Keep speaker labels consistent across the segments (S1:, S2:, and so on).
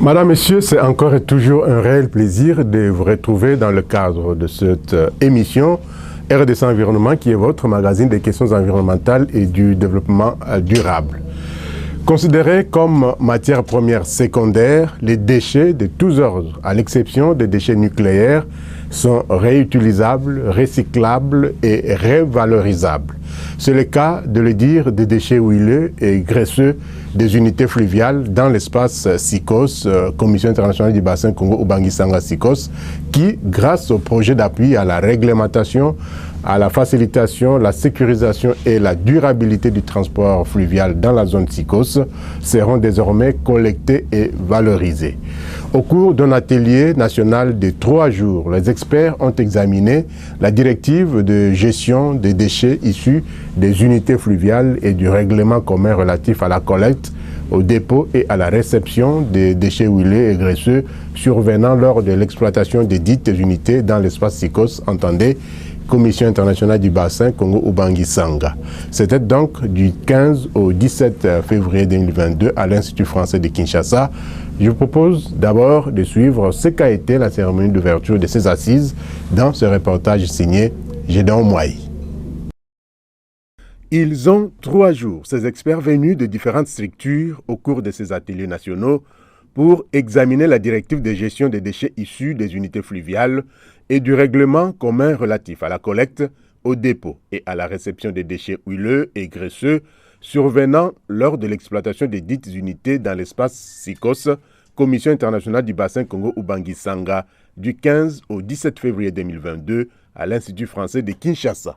S1: Madame, Messieurs, c'est encore et toujours un réel plaisir de vous retrouver dans le cadre de cette émission RDC Environnement, qui est votre magazine des questions environnementales et du développement durable. Considérés comme matière première secondaire, les déchets de tous ordres, à l'exception des déchets nucléaires, sont réutilisables, recyclables et revalorisables. C'est le cas de le dire des déchets huileux et graisseux des unités fluviales dans l'espace SICOS, Commission internationale du bassin Congo-Ubangi-Sanga SICOS, qui, grâce au projet d'appui à la réglementation, à la facilitation, la sécurisation et la durabilité du transport fluvial dans la zone SICOS, seront désormais collectés et valorisés. Au cours d'un atelier national de 3 jours, les experts ont examiné la directive de gestion des déchets issus des unités fluviales et du règlement commun relatif à la collecte, au dépôt et à la réception des déchets huileux et graisseux survenant lors de l'exploitation des dites unités dans l'espace SICOS, entendez, Commission internationale du bassin Congo-Ubangi-Sanga. C'était donc du 15 au 17 février 2022 à l'Institut français de Kinshasa. Je vous propose d'abord de suivre ce qu'a été la cérémonie d'ouverture de ces assises dans ce reportage signé Gédéon Mouaï. Ils ont 3 jours, ces experts venus de différentes structures au cours de ces ateliers nationaux pour examiner la directive de gestion des déchets issus des unités fluviales et du règlement commun relatif à la collecte, au dépôt et à la réception des déchets huileux et graisseux survenant lors de l'exploitation des dites unités dans l'espace SICOS, Commission internationale du bassin Congo-Ubangi-Sanga, du 15 au 17 février 2022 à l'Institut français de Kinshasa.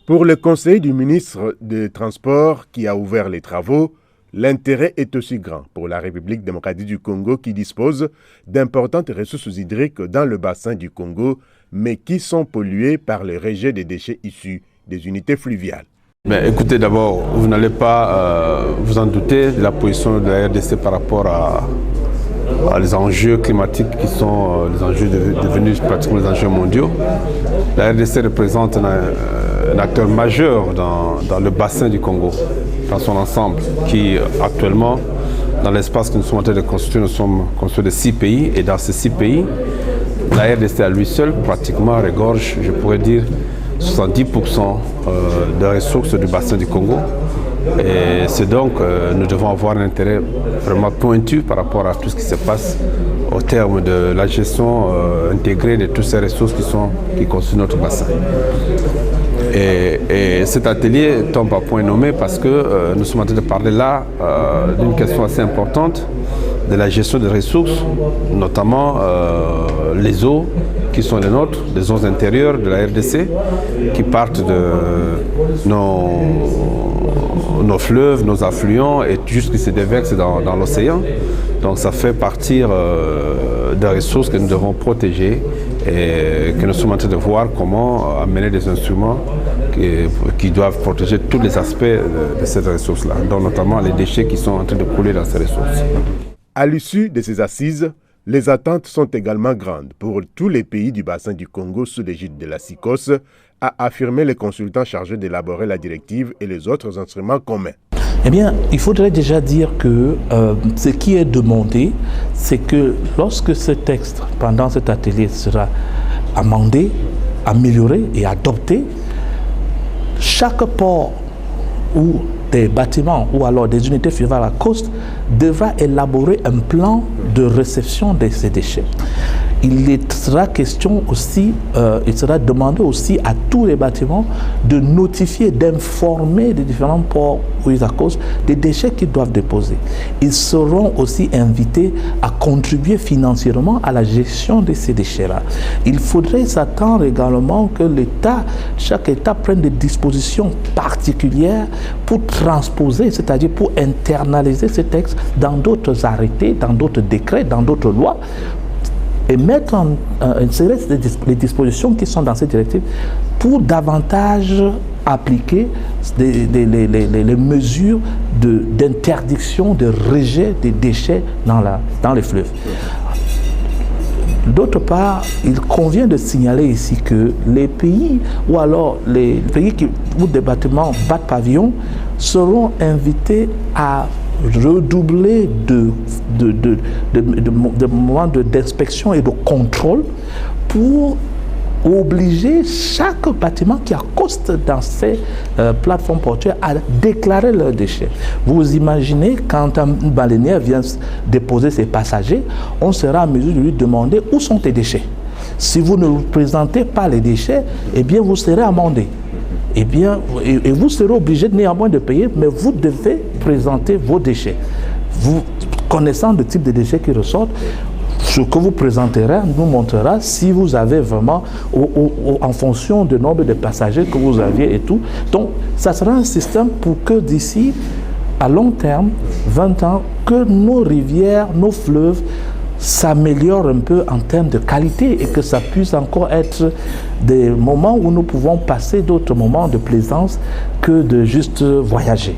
S1: Pour le conseil du ministre des Transports qui a ouvert les travaux, l'intérêt est aussi grand pour la République démocratique du Congo qui dispose d'importantes ressources hydriques dans le bassin du Congo, mais qui sont polluées par le rejet des déchets issus des unités fluviales.
S2: Mais écoutez, d'abord, vous n'allez pas vous en douter de la position de la RDC par rapport à les enjeux climatiques qui sont les enjeux devenus pratiquement les enjeux mondiaux. La RDC représente un acteur majeur dans le bassin du Congo, dans son ensemble, qui actuellement, dans l'espace que nous sommes en train de construire, nous sommes construits de 6 pays, et dans ces 6 pays, la RDC à lui seul pratiquement regorge, je pourrais dire, 70% des ressources du bassin du Congo. Et c'est donc, nous devons avoir un intérêt vraiment pointu par rapport à tout ce qui se passe au terme de la gestion intégrée de toutes ces ressources qui constituent notre bassin. Et cet atelier tombe à point nommé parce que nous sommes en train de parler là d'une question assez importante de la gestion des ressources, notamment les eaux qui sont les nôtres, les eaux intérieures de la RDC, qui partent de nos fleuves, nos affluents et jusqu'à se déversent dans l'océan. Donc ça fait partie des ressources que nous devons protéger et que nous sommes en train de voir comment amener des instruments qui doivent protéger tous les aspects de ces ressources-là, dont notamment les déchets qui sont en train de couler dans ces ressources.
S1: À l'issue de ces assises, les attentes sont également grandes pour tous les pays du bassin du Congo sous l'égide de la SICOS, a affirmé les consultants chargés d'élaborer la directive et les autres instruments communs.
S3: Eh bien, il faudrait déjà dire que ce qui est demandé, c'est que lorsque ce texte, pendant cet atelier, sera amendé, amélioré et adopté, chaque port ou des bâtiments ou alors des unités fluviales à la côte devra élaborer un plan de réception de ces déchets. Il sera question aussi, il sera demandé aussi à tous les bâtiments de notifier, d'informer les différents ports ou à cause des déchets qu'ils doivent déposer. Ils seront aussi invités à contribuer financièrement à la gestion de ces déchets-là. Il faudrait s'attendre également que l'État, chaque État prenne des dispositions particulières pour transposer, c'est-à-dire pour internaliser ces textes dans d'autres arrêtés, dans d'autres décrets, dans d'autres lois, et mettre en insérer les dispositions qui sont dans cette directive pour davantage appliquer les mesures d'interdiction, de rejet des déchets dans les fleuves. D'autre part, il convient de signaler ici que les pays ou alors les pays où des bâtiments battent pavillon seront invités à redoubler de moments d'inspection et de contrôle pour obliger chaque bâtiment qui accoste dans ces plateformes portuaires à déclarer leurs déchets. Vous imaginez, quand un baleinière vient déposer ses passagers, on sera en mesure de lui demander où sont tes déchets. Si vous ne vous présentez pas les déchets, eh bien vous serez amendé. Eh bien, et vous serez obligé néanmoins de payer, mais vous devez présenter vos déchets. Vous, connaissant le type de déchets qui ressortent, ce que vous présenterez nous montrera si vous avez vraiment, en fonction du nombre de passagers que vous aviez et tout. Donc, ça sera un système pour que d'ici, à long terme, 20 ans, que nos rivières, nos fleuves s'améliorent un peu en termes de qualité et que ça puisse encore être des moments où nous pouvons passer d'autres moments de plaisance que de juste voyager.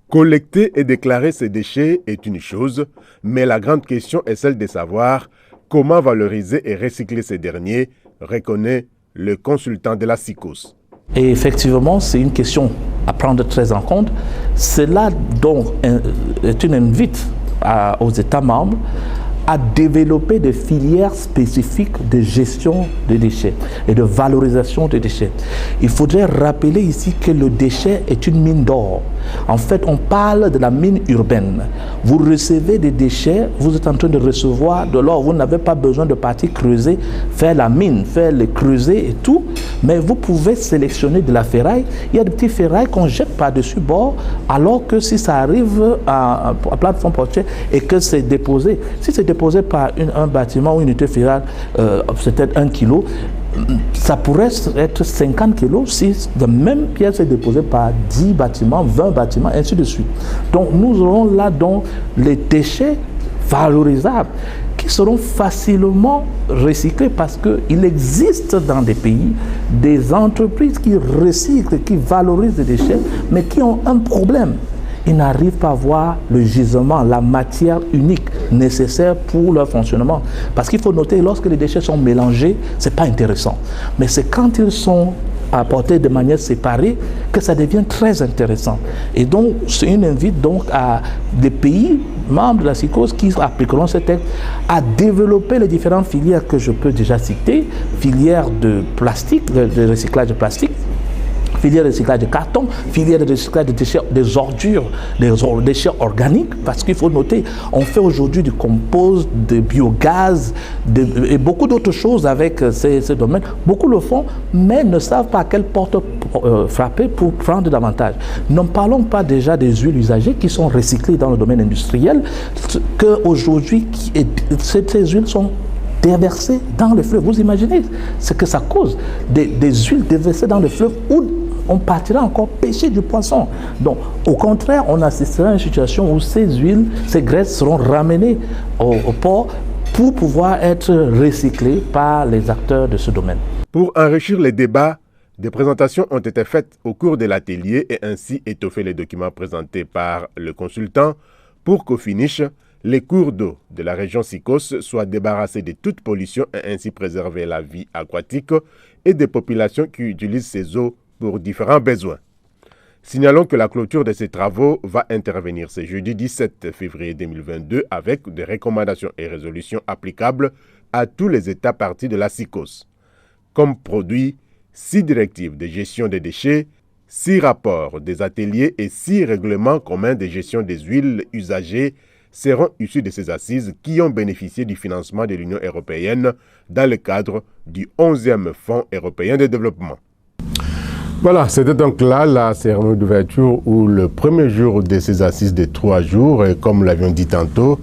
S1: Collecter et déclarer ces déchets est une chose, mais la grande question est celle de savoir comment valoriser et recycler ces derniers, reconnaît le consultant de la SICOS.
S3: Et effectivement, c'est une question à prendre très en compte. Cela donc est une invite aux États membres à développer des filières spécifiques de gestion des déchets et de valorisation des déchets. Il faudrait rappeler ici que le déchet est une mine d'or. En fait, on parle de la mine urbaine. Vous recevez des déchets, vous êtes en train de recevoir de l'or, vous n'avez pas besoin de partir creuser, faire la mine, faire les creuser et tout, mais vous pouvez sélectionner de la ferraille. Il y a des petits ferrailles qu'on jette par-dessus bord, alors que si ça arrive à plateforme portuaire et que c'est déposé, si c'est déposé par un bâtiment ou une unité ferrale, c'est peut-être 1 kilo, ça pourrait être 50 kilos si la même pièce est déposée par 10 bâtiments, 20 bâtiments, ainsi de suite. Donc nous aurons là donc les déchets valorisables qui seront facilement recyclés parce qu'il existe dans des pays des entreprises qui recyclent, qui valorisent les déchets, mais qui ont un problème. Ils n'arrivent pas à voir le gisement, la matière unique nécessaire pour leur fonctionnement. Parce qu'il faut noter, lorsque les déchets sont mélangés, ce n'est pas intéressant. Mais c'est quand ils sont apportés de manière séparée que ça devient très intéressant. Et donc, c'est une invite donc à des pays membres de la SICOS qui appliqueront ce texte à développer les différentes filières que je peux déjà citer, filières de plastique, de recyclage de plastique, filière de recyclage de carton, filière de recyclage de déchets, des ordures, des déchets organiques, parce qu'il faut noter, on fait aujourd'hui du compost, de biogaz, et beaucoup d'autres choses avec ces domaines. Beaucoup le font, mais ne savent pas à quelle porte frapper pour prendre davantage. Ne parlons pas déjà des huiles usagées qui sont recyclées dans le domaine industriel, qu'aujourd'hui, ces huiles sont déversées dans le fleuve. Vous imaginez ce que ça cause, des huiles déversées dans le fleuve où on partira encore pêcher du poisson. Donc, au contraire, on assistera à une situation où ces huiles, ces graisses seront ramenées au port pour pouvoir être recyclées par les acteurs de ce domaine.
S1: Pour enrichir les débats, des présentations ont été faites au cours de l'atelier et ainsi étoffer les documents présentés par le consultant pour qu'au finish, les cours d'eau de la région SICOS soient débarrassés de toute pollution et ainsi préserver la vie aquatique et des populations qui utilisent ces eaux pour différents besoins. Signalons que la clôture de ces travaux va intervenir ce jeudi 17 février 2022 avec des recommandations et résolutions applicables à tous les États parties de la SICOS. Comme produit, 6 directives de gestion des déchets, 6 rapports des ateliers et 6 règlements communs de gestion des huiles usagées seront issus de ces assises qui ont bénéficié du financement de l'Union européenne dans le cadre du 11e Fonds européen de développement. Voilà, c'était donc là la cérémonie d'ouverture où le premier jour de ces assises de 3 jours, et comme nous l'avions dit tantôt,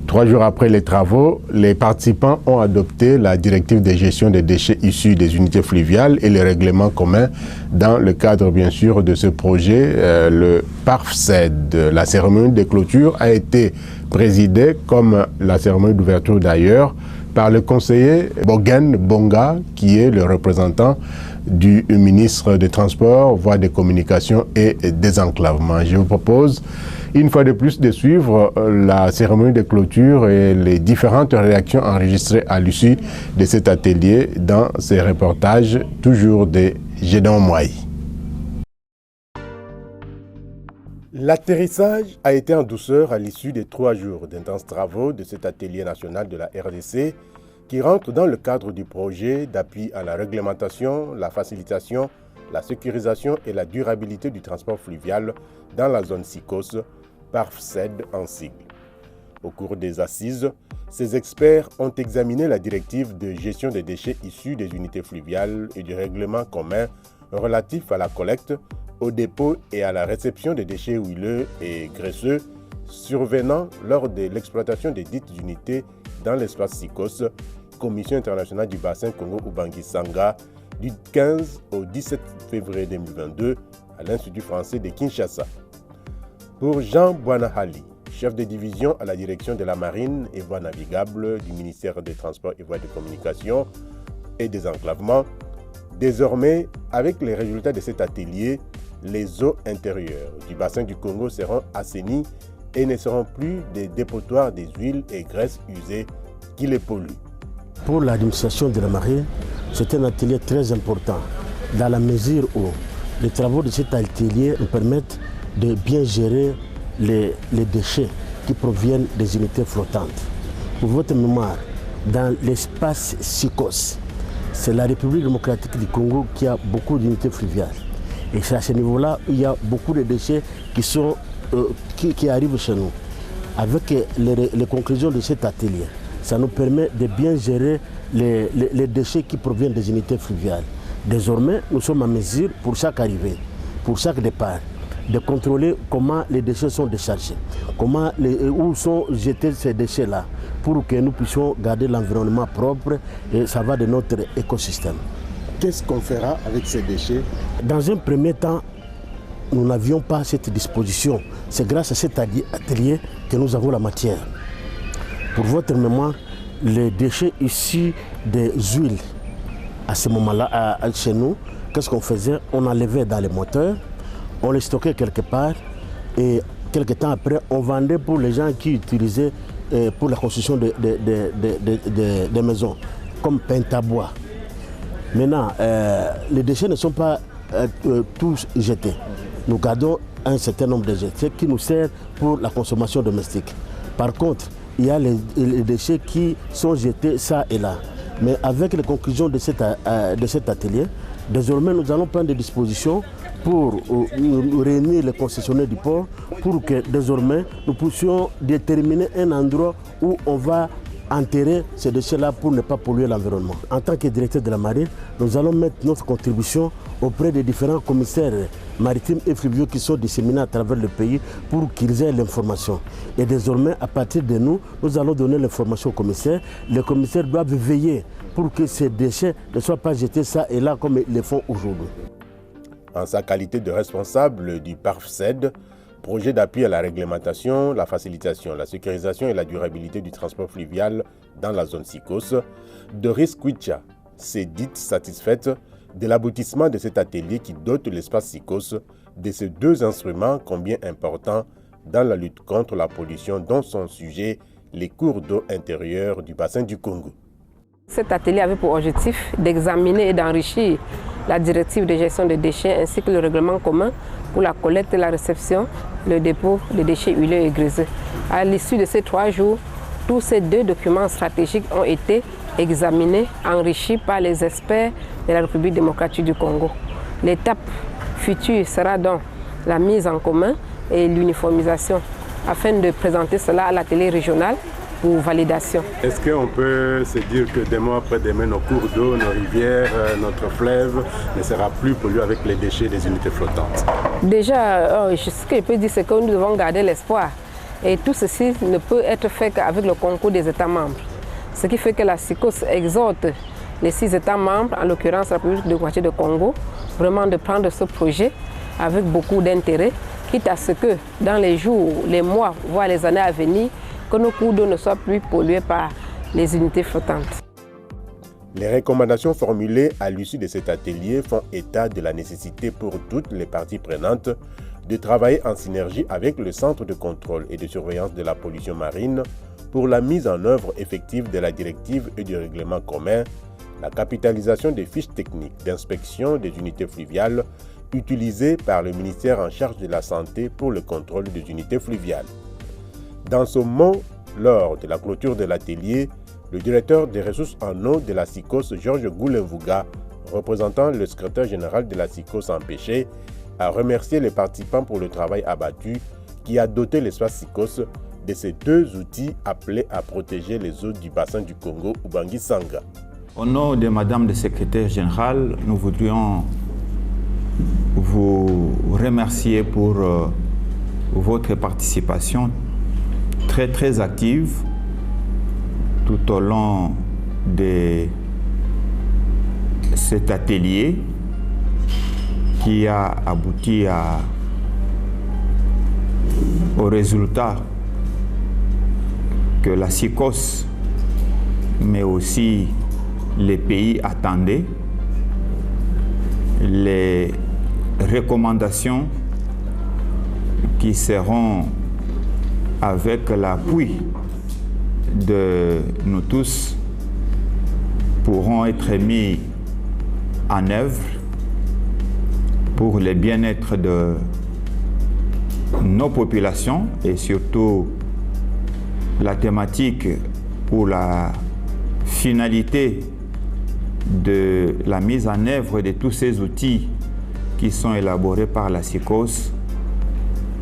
S1: 3 jours après les travaux, les participants ont adopté la directive de gestion des déchets issus des unités fluviales et les règlements communs dans le cadre bien sûr de ce projet, le PARFCED. La cérémonie de clôture a été présidée, comme la cérémonie d'ouverture d'ailleurs, par le conseiller Bogen Bonga, qui est le représentant du ministre des Transports, Voies de Communication et Désenclavement. Je vous propose, une fois de plus, de suivre la cérémonie de clôture et les différentes réactions enregistrées à l'issue de cet atelier dans ces reportages, toujours de Gédéon Moaï. L'atterrissage a été en douceur à l'issue des 3 jours d'intenses travaux de cet atelier national de la RDC qui rentre dans le cadre du projet d'appui à la réglementation, la facilitation, la sécurisation et la durabilité du transport fluvial dans la zone SICOS, PARFSED en sigle. Au cours des assises, ces experts ont examiné la directive de gestion des déchets issus des unités fluviales et du règlement commun relatif à la collecte, au dépôt et à la réception des déchets huileux et graisseux survenant lors de l'exploitation des dites unités dans l'espace SICOS, Commission internationale du bassin Congo-Ubangi-Sanga, du 15 au 17 février 2022 à l'Institut français de Kinshasa. Pour Jean Bouanahali, chef de division à la direction de la marine et voies navigables du ministère des Transports et Voies de Communication et des Enclavements, désormais, avec les résultats de cet atelier, les eaux intérieures du bassin du Congo seront assainies et ne seront plus des dépotoirs des huiles et graisses usées qui les polluent.
S4: Pour l'administration de la marine, c'est un atelier très important dans la mesure où les travaux de cet atelier nous permettent de bien gérer les déchets qui proviennent des unités flottantes. Pour votre mémoire, dans l'espace SICOS, c'est la République démocratique du Congo qui a beaucoup d'unités fluviales. Et c'est à ce niveau-là où il y a beaucoup de déchets qui arrivent chez nous. Avec les conclusions de cet atelier, ça nous permet de bien gérer les déchets qui proviennent des unités fluviales. Désormais, nous sommes en mesure, pour chaque arrivée, pour chaque départ, de contrôler comment les déchets sont déchargés, où sont jetés ces déchets-là, pour que nous puissions garder l'environnement propre, et ça va de notre écosystème.
S1: Qu'est-ce qu'on fera avec ces déchets?
S4: Dans un premier temps, nous n'avions pas cette disposition. C'est grâce à cet atelier que nous avons la matière. Pour votre mémoire, les déchets issus des huiles, à ce moment-là, chez nous, qu'est-ce qu'on faisait? On enlevait dans les moteurs, on les stockait quelque part et quelques temps après, on vendait pour les gens qui utilisaient pour la construction des maisons, comme pentabois. Maintenant, les déchets ne sont pas tous jetés. Nous gardons un certain nombre de déchets qui nous servent pour la consommation domestique. Par contre, il y a les déchets qui sont jetés ça et là. Mais avec les conclusions de cet atelier, désormais nous allons prendre des dispositions pour réunir les concessionnaires du port pour que désormais nous puissions déterminer un endroit où on va enterrer ces déchets-là pour ne pas polluer l'environnement. En tant que directeur de la marine, nous allons mettre notre contribution auprès des différents commissaires maritimes et fluviaux qui sont disséminés à travers le pays pour qu'ils aient l'information. Et désormais, à partir de nous, nous allons donner l'information aux commissaires. Les commissaires doivent veiller pour que ces déchets ne soient pas jetés ça et là comme ils le font aujourd'hui.
S1: En sa qualité de responsable du PARFSED, projet d'appui à la réglementation, la facilitation, la sécurisation et la durabilité du transport fluvial dans la zone SICOS, Doris Kwicha s'est dite satisfaite de l'aboutissement de cet atelier qui dote l'espace SICOS de ces 2 instruments combien importants dans la lutte contre la pollution dont sont sujets les cours d'eau intérieurs du bassin du Congo.
S5: Cet atelier avait pour objectif d'examiner et d'enrichir la directive de gestion des déchets ainsi que le règlement commun pour la collecte et la réception, le dépôt des déchets huileux et graisseux. À l'issue de ces 3 jours, tous ces 2 documents stratégiques ont été examinés, enrichis par les experts de la République démocratique du Congo. L'étape future sera donc la mise en commun et l'uniformisation afin de présenter cela à l'atelier régional pour validation.
S1: Est-ce qu'on peut se dire que demain après demain, nos cours d'eau, nos rivières, notre fleuve ne sera plus pollué avec les déchets des unités flottantes?
S5: Déjà, ce que je peux dire, c'est que nous devons garder l'espoir. Et tout ceci ne peut être fait qu'avec le concours des États membres. Ce qui fait que la SICOS exhorte les 6 États membres, en l'occurrence la République démocratique du Congo, vraiment de prendre ce projet avec beaucoup d'intérêt, quitte à ce que dans les jours, les mois, voire les années à venir, que nos cours d'eau ne soient plus pollués par les unités flottantes.
S1: Les recommandations formulées à l'issue de cet atelier font état de la nécessité pour toutes les parties prenantes de travailler en synergie avec le Centre de contrôle et de surveillance de la pollution marine pour la mise en œuvre effective de la directive et du règlement commun, la capitalisation des fiches techniques d'inspection des unités fluviales utilisés par le ministère en charge de la Santé pour le contrôle des unités fluviales. Dans ce mot, lors de la clôture de l'atelier, le directeur des ressources en eau de la SICOS, Georges Goulenvouga, représentant le secrétaire général de la SICOS empêché, a remercié les participants pour le travail abattu qui a doté l'espace SICOS de ces deux outils appelés à protéger les eaux du bassin du Congo, Ubangi-Sanga.
S6: Au nom de Madame le secrétaire général, nous voudrions vous remercier pour votre participation très active tout au long de cet atelier qui a abouti au résultat que la SICOS, mais aussi les pays attendaient. Les recommandations qui seront avec l'appui de nous tous pourront être mis en œuvre pour le bien-être de nos populations et surtout la thématique ou la finalité de la mise en œuvre de tous ces outils qui sont élaborés par la SICOS,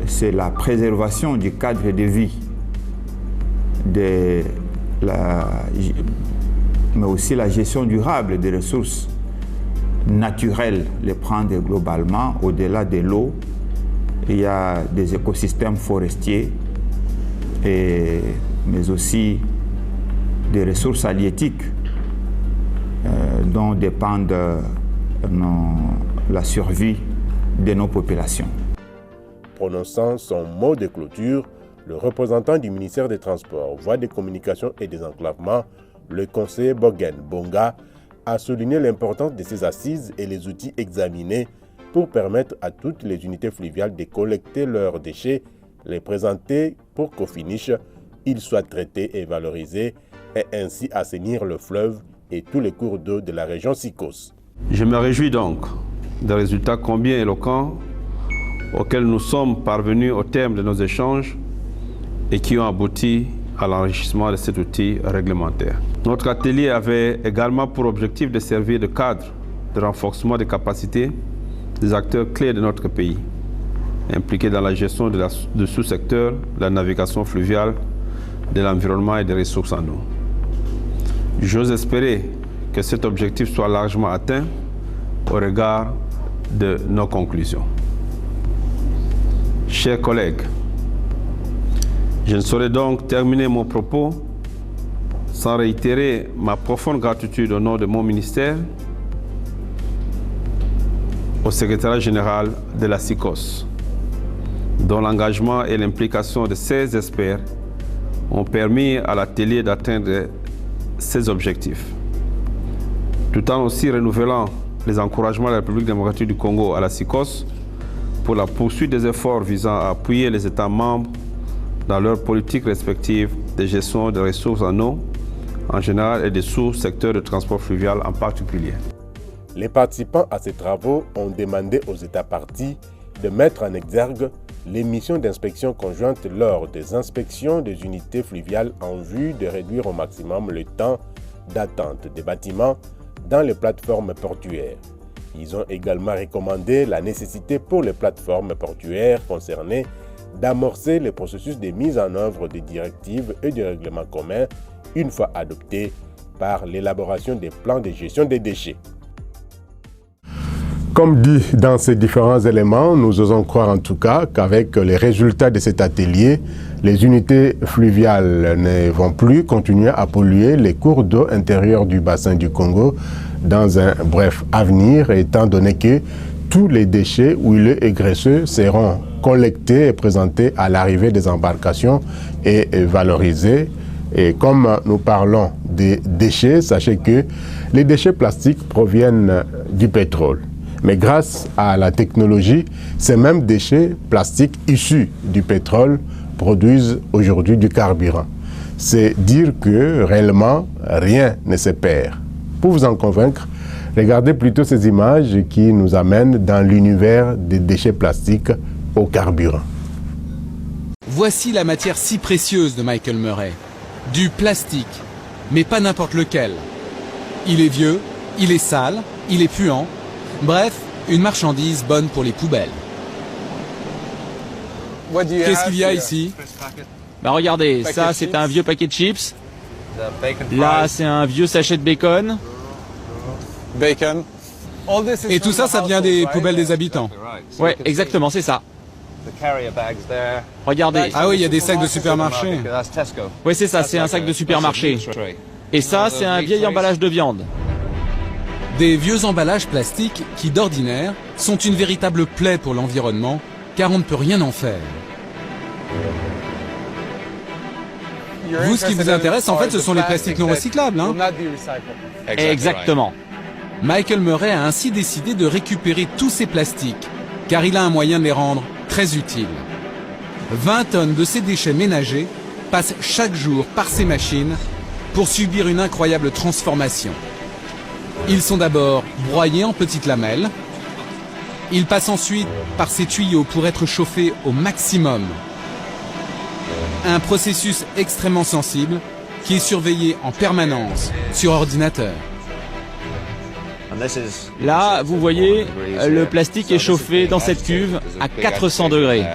S6: c'est la préservation du cadre de vie, mais aussi la gestion durable des ressources naturelles, les prendre globalement. Au-delà de l'eau, il y a des écosystèmes forestiers, mais aussi des ressources halieutiques dont dépendent la survie de nos populations.
S1: Prononçant son mot de clôture, le représentant du ministère des Transports, Voies de communication et des enclavements, le conseiller Bogen Bonga, a souligné l'importance de ces assises et les outils examinés pour permettre à toutes les unités fluviales de collecter leurs déchets, les présenter pour qu'au finish, ils soient traités et valorisés et ainsi assainir le fleuve et tous les cours d'eau de la région SICOS.
S2: Je me réjouis donc des résultats combien éloquents auxquels nous sommes parvenus au terme de nos échanges et qui ont abouti à l'enrichissement de cet outil réglementaire. Notre atelier avait également pour objectif de servir de cadre de renforcement des capacités des acteurs clés de notre pays, impliqués dans la gestion de sous-secteurs, de la navigation fluviale, de l'environnement et des ressources en eau. J'ose espérer que cet objectif soit largement atteint au regard de nos conclusions. Chers collègues, je ne saurais donc terminer mon propos sans réitérer ma profonde gratitude au nom de mon ministère au secrétariat général de la SICOS, dont l'engagement et l'implication de ces experts ont permis à l'atelier d'atteindre ses objectifs, tout en aussi renouvelant les encouragements de la République démocratique du Congo à la SICOS pour la poursuite des efforts visant à appuyer les États membres dans leurs politiques respectives de gestion des ressources en eau en général et des sous-secteurs de transport fluvial en particulier.
S1: Les participants à ces travaux ont demandé aux États parties de mettre en exergue les missions d'inspection conjointe lors des inspections des unités fluviales en vue de réduire au maximum le temps d'attente des bâtiments dans les plateformes portuaires. Ils ont également recommandé la nécessité pour les plateformes portuaires concernées d'amorcer le processus de mise en œuvre des directives et des règlements communs une fois adoptés par l'élaboration des plans de gestion des déchets. Comme dit dans ces différents éléments, nous osons croire en tout cas qu'avec les résultats de cet atelier, les unités fluviales ne vont plus continuer à polluer les cours d'eau intérieurs du bassin du Congo dans un bref avenir, étant donné que tous les déchets huileux et graisseux seront collectés et présentés à l'arrivée des embarcations et valorisés. Et comme nous parlons des déchets, sachez que les déchets plastiques proviennent du pétrole. Mais grâce à la technologie, ces mêmes déchets plastiques issus du pétrole produisent aujourd'hui du carburant. C'est dire que réellement rien ne se perd. Pour vous en convaincre, Regardez plutôt ces images qui nous amènent dans l'univers des déchets plastiques au carburant.
S7: Voici la matière si précieuse de Michael Murray. Du plastique, mais pas n'importe lequel. Il est vieux, il est sale, il est puant. Bref, une marchandise bonne pour les poubelles. Qu'est-ce qu'il y a ici?
S8: Bah regardez, ça c'est un vieux paquet de chips. Là c'est un vieux sachet de bacon.
S7: Et tout ça, ça vient des poubelles des habitants.
S8: Ouais, exactement, c'est ça. Regardez.
S7: Ah oui, il y a des sacs de supermarché.
S8: Ouais, c'est ça, c'est un sac de supermarché. Et ça, c'est un vieil emballage de viande.
S7: Des vieux emballages plastiques qui, d'ordinaire, sont une véritable plaie pour l'environnement, car on ne peut rien en faire. Vous, ce qui vous intéresse, en fait, ce sont les plastiques non recyclables, hein?
S8: Exactement.
S7: Michael Murray a ainsi décidé de récupérer tous ces plastiques, car il a un moyen de les rendre très utiles. 20 tonnes de ces déchets ménagers passent chaque jour par ces machines pour subir une incroyable transformation. Ils sont d'abord broyés en petites lamelles. Ils passent ensuite par ces tuyaux pour être chauffés au maximum. Un processus extrêmement sensible qui est surveillé en permanence sur ordinateur.
S8: Là, vous voyez, le plastique est chauffé dans cette cuve à 400 degrés.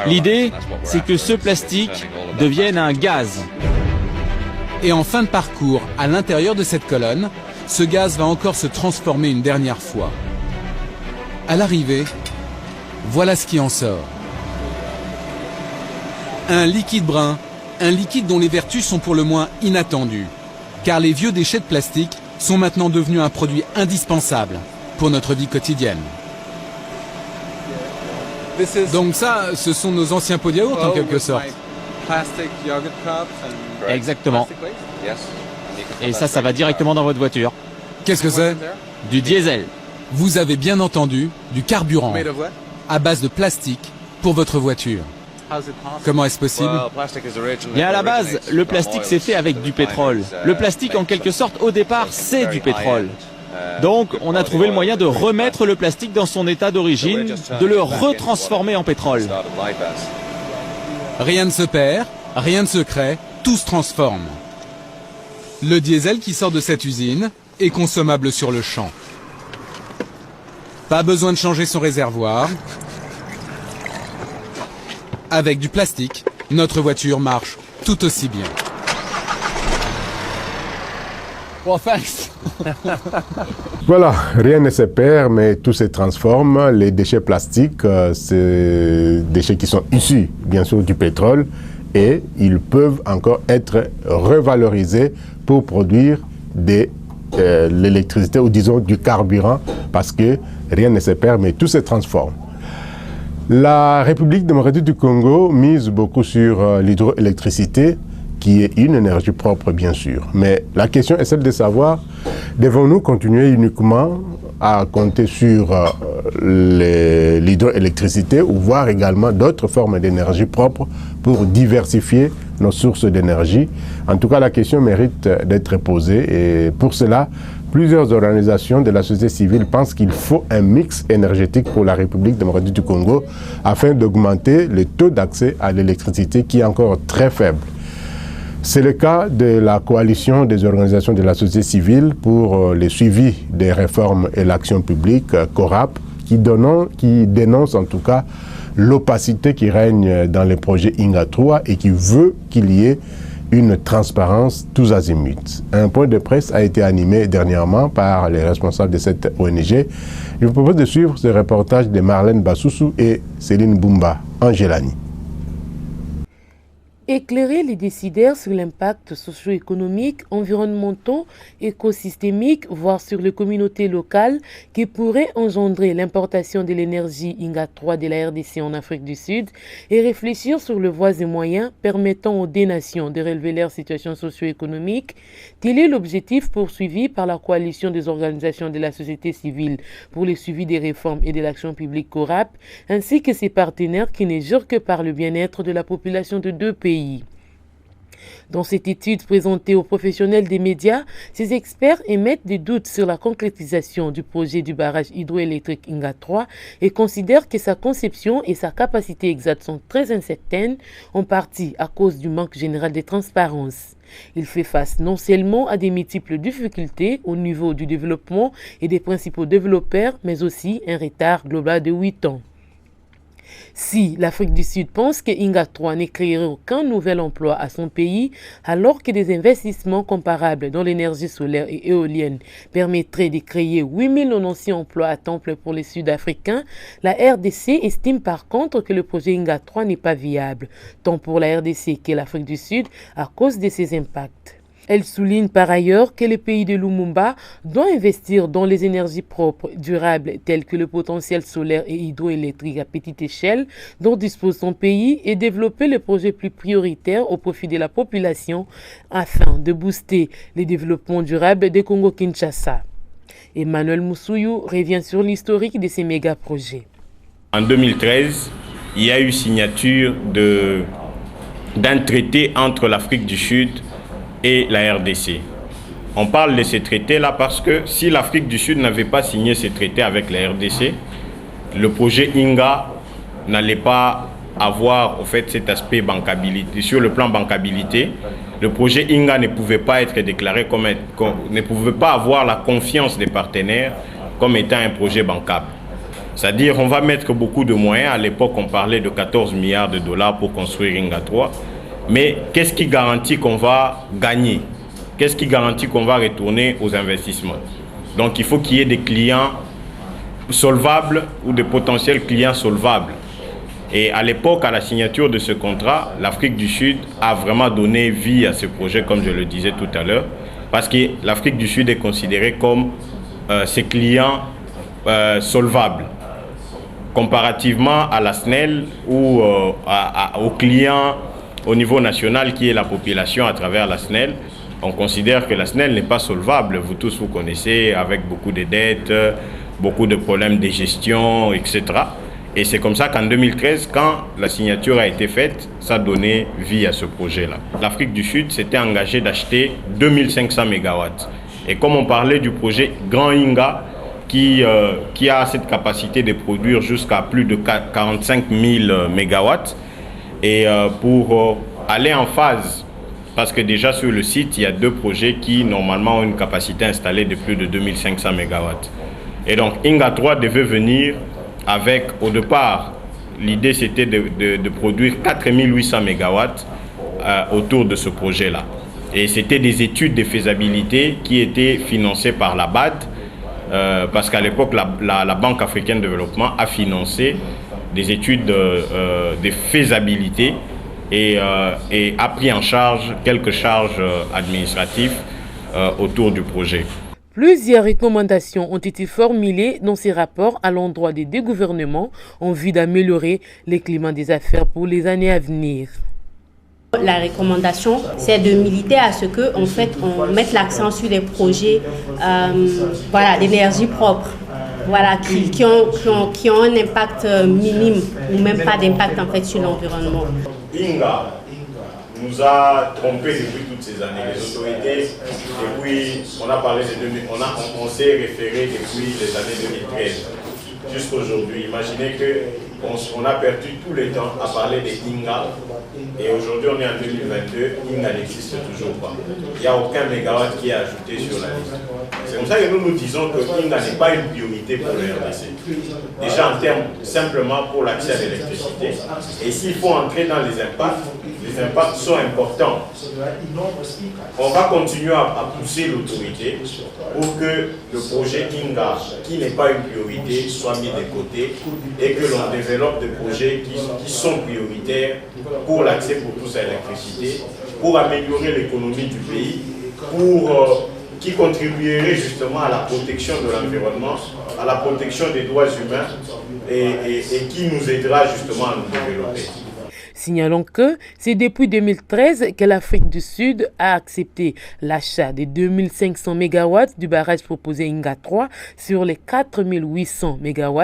S8: L'idée, c'est que ce plastique devienne un gaz.
S7: Et en fin de parcours, à l'intérieur de cette colonne, ce gaz va encore se transformer une dernière fois. À l'arrivée, voilà ce qui en sort. Un liquide brun, un liquide dont les vertus sont pour le moins inattendues, car les vieux déchets de plastique sont maintenant devenus un produit indispensable pour notre vie quotidienne. Donc ça, ce sont nos anciens pots de yaourt en quelque sorte.
S8: Exactement. Et ça va directement dans votre voiture.
S7: Qu'est-ce que c'est?
S8: Du diesel.
S7: Vous avez bien entendu, du carburant à base de plastique pour votre voiture. Comment est-ce possible?
S8: Bien à la base, le plastique s'est fait avec du pétrole. Le plastique, en quelque sorte, au départ, c'est du pétrole. Donc, on a trouvé le moyen de remettre le plastique dans son état d'origine, de le retransformer en pétrole.
S7: Rien ne se perd, rien ne se crée, tout se transforme. Le diesel qui sort de cette usine est consommable sur le champ. Pas besoin de changer son réservoir. Avec du plastique, notre voiture marche tout aussi bien.
S8: Well, thanks.
S1: Voilà, rien ne se perd, mais tout se transforme. Les déchets plastiques, c'est des déchets qui sont issus, bien sûr, du pétrole, et ils peuvent encore être revalorisés pour produire de l'électricité, ou disons du carburant, parce que rien ne se perd, mais tout se transforme. La République démocratique du Congo mise beaucoup sur l'hydroélectricité, qui est une énergie propre, bien sûr. Mais la question est celle de savoir, devons-nous continuer uniquement à compter sur l'hydroélectricité ou voir également d'autres formes d'énergie propre pour diversifier nos sources d'énergie? En tout cas, la question mérite d'être posée, et pour cela, plusieurs organisations de la société civile pensent qu'il faut un mix énergétique pour la République démocratique du Congo afin d'augmenter le taux d'accès à l'électricité qui est encore très faible. C'est le cas de la coalition des organisations de la société civile pour le suivi des réformes et l'action publique, CORAP, qui dénonce en tout cas l'opacité qui règne dans les projets Inga 3 et qui veut qu'il y ait une transparence tous azimuts. Un point de presse a été animé dernièrement par les responsables de cette ONG. Je vous propose de suivre ce reportage de Marlène Bassoussou et Céline Boumba Angelani.
S9: Éclairer les décideurs sur l'impact socio-économique, environnementaux, écosystémique, voire sur les communautés locales qui pourraient engendrer l'importation de l'énergie Inga 3 de la RDC en Afrique du Sud et réfléchir sur les voies et moyens permettant aux deux nations de relever leur situation socio-économique, tel est l'objectif poursuivi par la coalition des organisations de la société civile pour le suivi des réformes et de l'action publique CORAP, ainsi que ses partenaires qui ne jurent que par le bien-être de la population de deux pays. Dans cette étude présentée aux professionnels des médias, ces experts émettent des doutes sur la concrétisation du projet du barrage hydroélectrique Inga 3 et considèrent que sa conception et sa capacité exacte sont très incertaines, en partie à cause du manque général de transparence. Il fait face non seulement à des multiples difficultés au niveau du développement et des principaux développeurs, mais aussi un retard global de 8 ans. Si l'Afrique du Sud pense que Inga 3 ne créerait aucun nouvel emploi à son pays, alors que des investissements comparables dans l'énergie solaire et éolienne permettraient de créer 8096 emplois à temps plein pour les Sud-Africains, la RDC estime par contre que le projet Inga 3 n'est pas viable, tant pour la RDC que l'Afrique du Sud, à cause de ses impacts. Elle souligne par ailleurs que le pays de Lumumba doit investir dans les énergies propres, durables, telles que le potentiel solaire et hydroélectrique à petite échelle dont dispose son pays et développer les projets plus prioritaires au profit de la population afin de booster le développement durable de Congo-Kinshasa. Emmanuel Moussouyou revient sur l'historique de ces méga-projets.
S10: En 2013, il y a eu signature d'un traité entre l'Afrique du Sud et la RDC. On parle de ces traités-là parce que si l'Afrique du Sud n'avait pas signé ces traités avec la RDC, le projet Inga n'allait pas avoir au fait cet aspect bancabilité. Sur le plan bancabilité, le projet Inga ne pouvait pas être déclaré ne pouvait pas avoir la confiance des partenaires comme étant un projet bancable. C'est-à-dire on va mettre beaucoup de moyens. À l'époque, on parlait de 14 milliards de dollars pour construire Inga 3. Mais qu'est-ce qui garantit qu'on va gagner? Qu'est-ce qui garantit qu'on va retourner aux investissements? Donc il faut qu'il y ait des clients solvables ou des potentiels clients solvables. Et à l'époque, à la signature de ce contrat, l'Afrique du Sud a vraiment donné vie à ce projet, comme je le disais tout à l'heure, parce que l'Afrique du Sud est considérée comme ses clients solvables, comparativement à la SNEL ou aux clients au niveau national qui est la population à travers la SNEL. On considère que la SNEL n'est pas solvable. Vous tous vous connaissez, avec beaucoup de dettes, beaucoup de problèmes de gestion, etc. Et c'est comme ça qu'en 2013, quand la signature a été faite, ça a donné vie à ce projet-là. L'Afrique du Sud s'était engagée d'acheter 2500 MW. Et comme on parlait du projet Grand Inga, qui a cette capacité de produire jusqu'à plus de 45 000 MW, et pour aller en phase, parce que déjà sur le site, il y a 2 projets qui normalement ont une capacité installée de plus de 2500 MW. Et donc Inga 3 devait venir avec, au départ, l'idée c'était de produire 4800 MW autour de ce projet-là. Et c'était des études de faisabilité qui étaient financées par la BAD, parce qu'à l'époque, la Banque africaine de développement a financé des études de faisabilité et a pris en charge quelques charges administratives autour du projet.
S9: Plusieurs recommandations ont été formulées dans ces rapports à l'endroit des 2 gouvernements en vue d'améliorer le climat des affaires pour les années à venir.
S11: La recommandation, c'est de militer à ce que, en fait, on mette l'accent sur les projets d'énergie propre. Voilà, qui ont un impact minime ou même pas d'impact en fait sur l'environnement.
S10: Inga nous a trompés depuis toutes ces années. Les autorités, depuis, on s'est référé depuis les années 2013 jusqu'aujourd'hui. Imaginez qu'on a perdu tout le temps à parler de Inga et aujourd'hui on est en 2022, Inga n'existe toujours pas. Il n'y a aucun mégawatt qui est ajouté sur la liste. C'est comme ça que nous disons que Inga n'est pas une priorité pour le RDC. Déjà en termes simplement pour l'accès à l'électricité. Et s'il faut entrer dans les impacts sont importants. On va continuer à pousser l'autorité pour que le projet Inga, qui n'est pas une priorité, soit mis de côté et que l'on développe des projets qui sont prioritaires pour l'accès pour tous à l'électricité, pour améliorer l'économie du pays, qui contribuerait justement à la protection de l'environnement, à la protection des droits humains et qui nous aidera justement à nous développer.
S9: Signalons que c'est depuis 2013 que l'Afrique du Sud a accepté l'achat de 2500 MW du barrage proposé Inga 3 sur les 4800 MW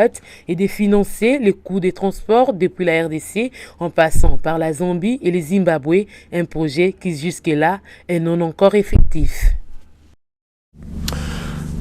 S9: et de financer les coûts des transports depuis la RDC en passant par la Zambie et le Zimbabwe, un projet qui jusque-là est non encore effectif.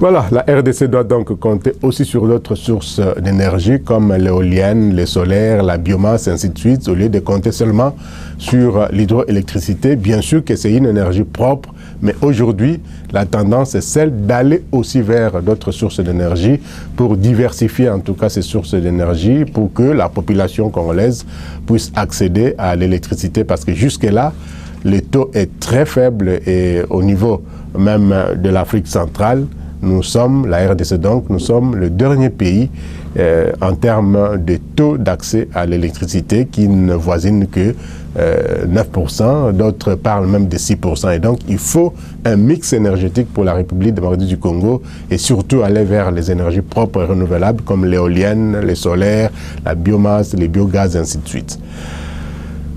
S1: Voilà, la RDC doit donc compter aussi sur d'autres sources d'énergie comme l'éolienne, le solaire, la biomasse, ainsi de suite, au lieu de compter seulement sur l'hydroélectricité. Bien sûr que c'est une énergie propre, mais aujourd'hui, la tendance est celle d'aller aussi vers d'autres sources d'énergie pour diversifier en tout cas ces sources d'énergie pour que la population congolaise puisse accéder à l'électricité parce que jusque-là, le taux est très faible et au niveau même de l'Afrique centrale, nous sommes, la RDC donc, nous sommes le dernier pays en termes de taux d'accès à l'électricité qui ne voisine que 9%, d'autres parlent même de 6%. Et donc, il faut un mix énergétique pour la République démocratique du Congo et surtout aller vers les énergies propres et renouvelables comme l'éolienne, le solaire, la biomasse, les biogaz, ainsi de suite.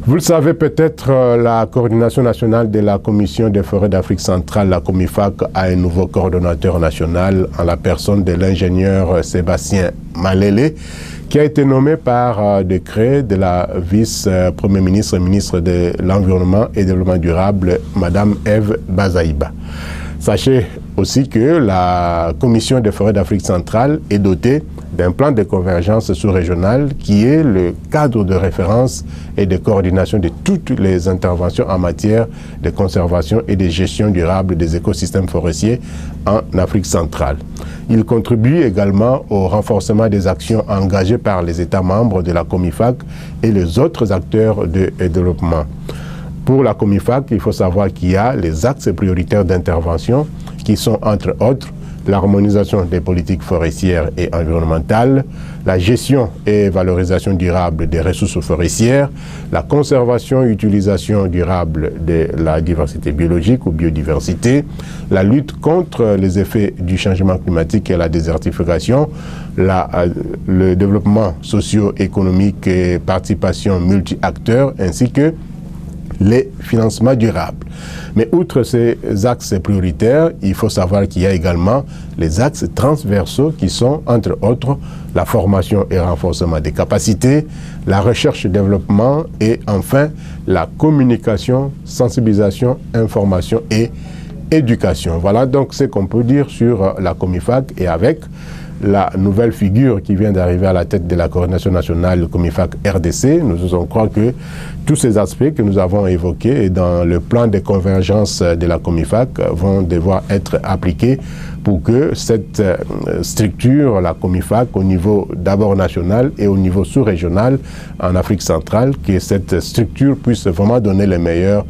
S1: Vous le savez peut-être, la coordination nationale de la Commission des forêts d'Afrique centrale, la COMIFAC, a un nouveau coordonnateur national en la personne de l'ingénieur Sébastien Malele, qui a été nommé par décret de la vice-premier ministre et ministre de l'Environnement et Développement durable, Madame Eve Bazaïba. Sachez aussi que la Commission des forêts d'Afrique centrale est dotée d'un plan de convergence sous-régional qui est le cadre de référence et de coordination de toutes les interventions en matière de conservation et de gestion durable des écosystèmes forestiers en Afrique centrale. Il contribue également au renforcement des actions engagées par les États membres de la COMIFAC et les autres acteurs de développement. Pour la COMIFAC, il faut savoir qu'il y a les axes prioritaires d'intervention qui sont entre autres l'harmonisation des politiques forestières et environnementales, la gestion et valorisation durable des ressources forestières, la conservation et utilisation durable de la diversité biologique ou biodiversité, la lutte contre les effets du changement climatique et la désertification, le développement socio-économique et participation multi-acteurs, ainsi que les financements durables. Mais outre ces axes prioritaires, il faut savoir qu'il y a également les axes transversaux qui sont, entre autres, la formation et renforcement des capacités, la recherche et développement et enfin la communication, sensibilisation, information et éducation. Voilà donc ce qu'on peut dire sur la COMIFAC et avec la nouvelle figure qui vient d'arriver à la tête de la coordination nationale COMIFAC RDC, nous osons croire que tous ces aspects que nous avons évoqués dans le plan de convergence de la COMIFAC vont devoir être appliqués pour que cette structure, la COMIFAC, au niveau d'abord national et au niveau sous-régional en Afrique centrale, que cette structure puisse vraiment donner les meilleurs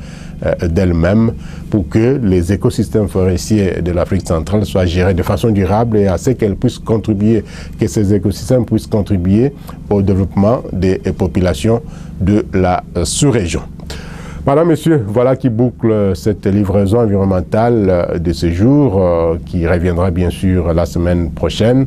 S1: d'elle-même pour que les écosystèmes forestiers de l'Afrique centrale soient gérés de façon durable et à ce qu'elles puissent contribuer, que ces écosystèmes puissent contribuer au développement des populations de la sous-région. Madame, Messieurs, voilà qui boucle cette livraison environnementale de ce jour qui reviendra bien sûr la semaine prochaine.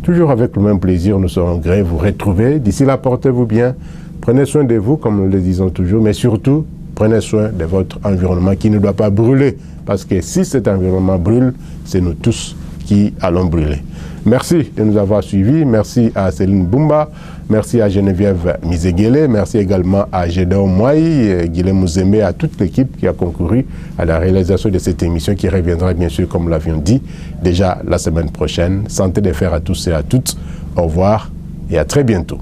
S1: Toujours avec le même plaisir, nous serons gré vous retrouver. D'ici là, portez-vous bien. Prenez soin de vous, comme nous le disons toujours, mais surtout, prenez soin de votre environnement qui ne doit pas brûler. Parce que si cet environnement brûle, c'est nous tous qui allons brûler. Merci de nous avoir suivis. Merci à Céline Bumba. Merci à Geneviève Mizegele. Merci également à Gédéon Mouaï, Guilhem Mouzembe, à toute l'équipe qui a concouru à la réalisation de cette émission qui reviendra bien sûr, comme nous l'avions dit, déjà la semaine prochaine. Santé de fer à tous et à toutes. Au revoir et à très bientôt.